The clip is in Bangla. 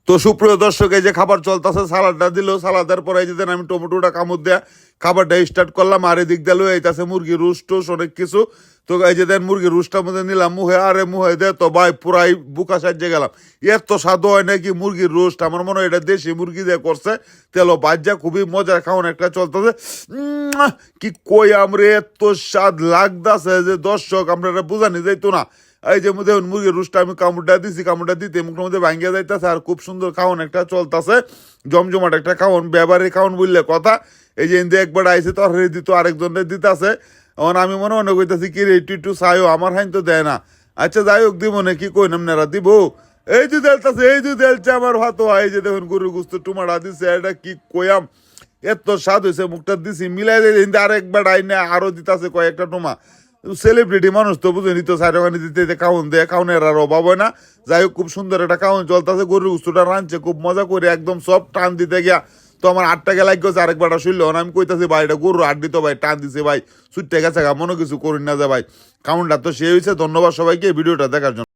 তো সুপ্রিয় দর্শক, এই যে খাবার চলতেছে, সালাডটা দিল, সালাদের পরে এই যে আমি টমেটোটা কামড় দেয়া খাবারটা স্টার্ট করলাম। আর এদিক দিয়ে লই আইতাছে মুরগি রুস্ট টোস অনেক কিছু। তো এই যে দেন মুরগি রুস্টটার মধ্যে নিলাম মুহে, আরে মুহে দে তো ভাই পুরাই বুকা সাহায্যে গেলাম। এত স্বাদু হয় নাকি মুরগির রোস্ট, আমার মনে হয় এটা দেশি মুরগি দিয়ে করছে। তেল বাজ্যা খুবই মজার খাওয়ান একটা চলতেছে। কি কই আমরা, এত স্বাদ লাগতেছে যে দর্শক আমরা এটা বোঝানি যাইতো না। এই যে দেখুন মুরগির রুস্টটা আমি কামড়টা দিছি, কামড়টা দিতে মুখের মধ্যে ভাঙ্গিয়া যাইতেছে। আর খুব সুন্দর খাওয়ান একটা চলতেছে, জমজমাট একটা খাওয়ান, ব্যবহারিক খাওয়ান বললে কথা। এই যে ইন্দে একবার আইসে তরকারি দিত, আরেকজনের দিতেছে। এখন আমি মনে করতেছি কি রে একটু চাইও, আমার হাইন তো দেয় না। আচ্ছা যাই হোক, দিব না কি কই নামনারা দিব। এই যে দেলতাছে, এই যে দেলছে আমার ভাত। এই যে দেখুন গরুর গুস্ত টুমাটা দিছে, এটা কি কয়াম, এত স্বাদ হয়েছে। মুখটা দিছি মিলাই দিয়ে আরেকবার আইনে আরো দিতেছে কয়েকটা টুমা। সেলিব্রিটি মানুষ তো বুঝেনি তো, সাইডখানে দিতে খাওয়ান দেয়, খাওয়ানের আর অভাব হয় না। যাই হোক খুব সুন্দর একটা খাওয়ান চলতেছে। গরুর গুস্তটা রাঁধছে খুব মজা করে, একদম সব টান দিতে গিয়া তো আমার 8 টাকা লাগছে। আরেকবারটা শুনলো আমি কইতাছি ভাই এটা গরুর আট দিত ভাই, টান দিছে ভাই, সুইটটা গেছে মনে কিছু করি না যে ভাই। খাওয়ানটা তো সে হয়েছে। ধন্যবাদ সবাইকে ভিডিওটা দেখার জন্য।